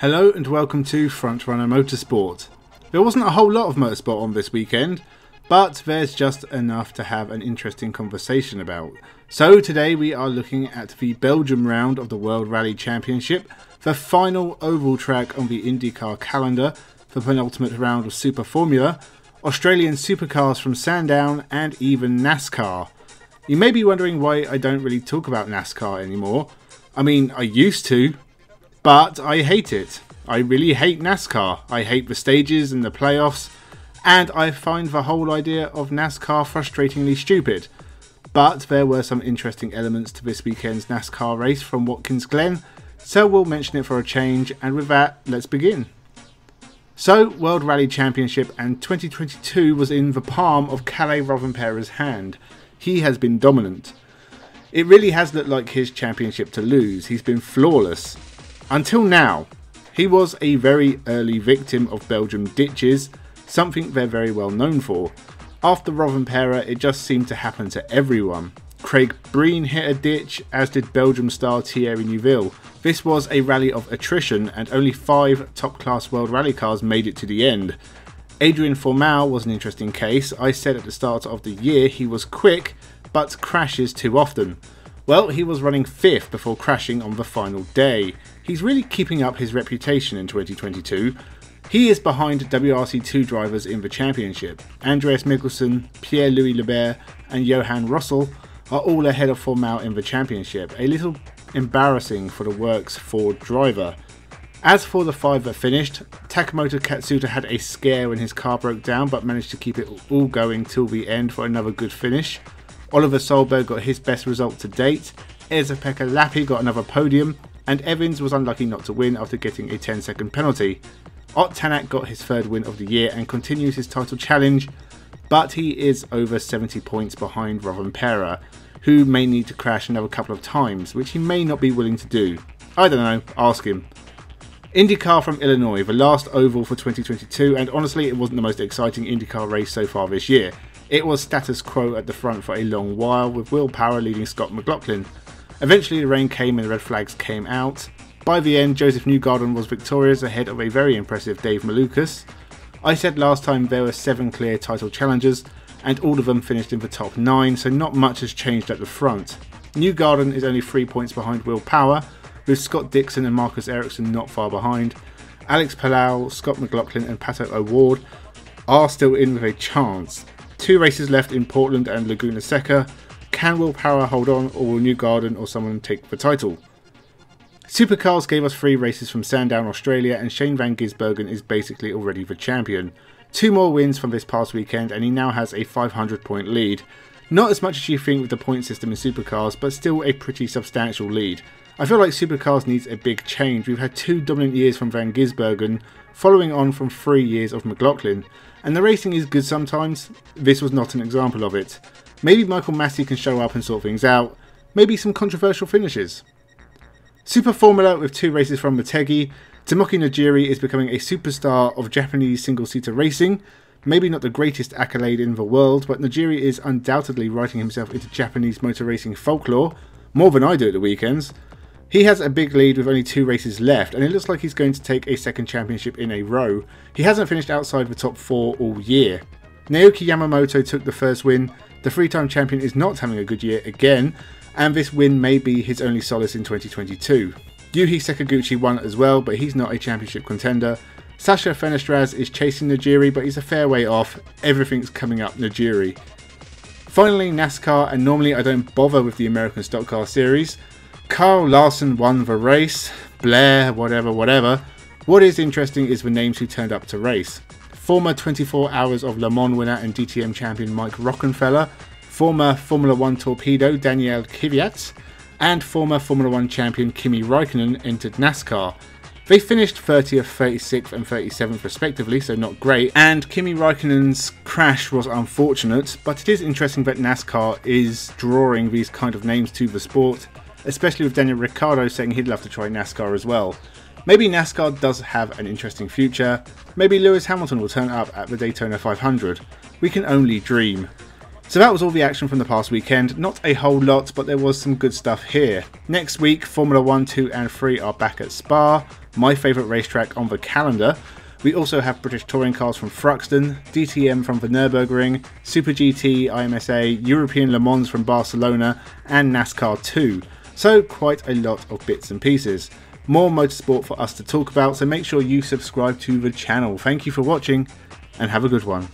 Hello and welcome to Frontrunner Motorsport. There wasn't a whole lot of motorsport on this weekend, but there's just enough to have an interesting conversation about. So today we are looking at the Belgium round of the World Rally Championship, the final oval track on the IndyCar calendar, the penultimate round of Super Formula, Australian Supercars from Sandown, and even NASCAR. You may be wondering why I don't really talk about NASCAR anymore. I mean, I used to, but I hate it. I really hate NASCAR. I hate the stages and the playoffs, and I find the whole idea of NASCAR frustratingly stupid. But there were some interesting elements to this weekend's NASCAR race from Watkins Glen, so we'll mention it for a change, and with that, let's begin. So, World Rally Championship and 2022 was in the palm of Kalle Rovanpera's hand. He has been dominant. It really has looked like his championship to lose. He's been flawless. Until now. He was a very early victim of Belgium ditches, something they're very well known for. After Rovanpera, it just seemed to happen to everyone. Craig Breen hit a ditch, as did Belgium star Thierry Neuville. This was a rally of attrition, and only 5 top-class World Rally cars made it to the end. Adrien Fourmaux was an interesting case. I said at the start of the year he was quick, but crashes too often. Well, he was running 5th before crashing on the final day. He's really keeping up his reputation in 2022. He is behind WRC2 drivers in the championship. Andreas Mikkelsen, Pierre-Louis Lebert and Johan Russell are all ahead of Fourmaux in the championship. A little embarrassing for the works Ford driver. As for the 5 that finished, Takamoto Katsuta had a scare when his car broke down, but managed to keep it all going till the end for another good finish. Oliver Solberg got his best result to date, Esa-Pekka Lappi got another podium, and Evans was unlucky not to win after getting a 10-second penalty. Ott Tanak got his 3rd win of the year and continues his title challenge, but he is over 70 points behind Rovanpera, who may need to crash another couple of times, which he may not be willing to do. I don't know, ask him. IndyCar from Illinois, the last oval for 2022, and honestly it wasn't the most exciting IndyCar race so far this year. It was status quo at the front for a long while, with Will Power leading Scott McLaughlin. Eventually the rain came and the red flags came out. By the end, Joseph Newgarden was victorious ahead of a very impressive Dave Malukas. I said last time there were 7 clear title challengers, and all of them finished in the top 9, so not much has changed at the front. Newgarden is only 3 points behind Will Power, with Scott Dixon and Marcus Ericsson not far behind. Alex Palou, Scott McLaughlin and Pato O'Ward are still in with a chance. 2 races left in Portland and Laguna Seca. Can Will Power hold on, or will Newgarden or someone take the title? Supercars gave us 3 races from Sandown, Australia, and Shane van Gisbergen is basically already the champion. 2 more wins from this past weekend and he now has a 500-point lead. Not as much as you think with the point system in Supercars, but still a pretty substantial lead. I feel like Supercars needs a big change. We've had 2 dominant years from van Gisbergen, following on from 3 years of McLaughlin. And the racing is good sometimes. This was not an example of it. Maybe Michael Massey can show up and sort things out. Maybe some controversial finishes. Super Formula with 2 races from Motegi. Tomoki Najiri is becoming a superstar of Japanese single-seater racing. Maybe not the greatest accolade in the world, but Najiri is undoubtedly writing himself into Japanese motor racing folklore. More than I do at the weekends. He has a big lead with only 2 races left, and it looks like he's going to take a 2nd championship in a row. He hasn't finished outside the top 4 all year. Naoki Yamamoto took the 1st win. The 3-time champion is not having a good year again, and this win may be his only solace in 2022. Yuhi Sakaguchi won as well, but he's not a championship contender. Sasha Fenestraz is chasing Najiri, but he's a fair way off. Everything's coming up Najiri. Finally, NASCAR, and normally I don't bother with the American Stock Car Series. Kyle Larson won the race. Blair, whatever. What is interesting is the names who turned up to race. Former 24 Hours of Le Mans winner and DTM champion Mike Rockenfeller, former Formula 1 torpedo Daniel Kvyat, and former Formula 1 champion Kimi Raikkonen entered NASCAR. They finished 30th, 36th and 37th respectively, so not great, and Kimi Raikkonen's crash was unfortunate, but it is interesting that NASCAR is drawing these kind of names to the sport, especially with Daniel Ricciardo saying he'd love to try NASCAR as well. Maybe NASCAR does have an interesting future. Maybe Lewis Hamilton will turn up at the Daytona 500. We can only dream. So that was all the action from the past weekend. Not a whole lot, but there was some good stuff here. Next week, Formula 1, 2 and 3 are back at Spa, my favourite racetrack on the calendar. We also have British touring cars from Thruxton, DTM from the Nürburgring, Super GT, IMSA, European Le Mans from Barcelona and NASCAR 2. So quite a lot of bits and pieces. More motorsport for us to talk about, so make sure you subscribe to the channel. Thank you for watching and have a good one.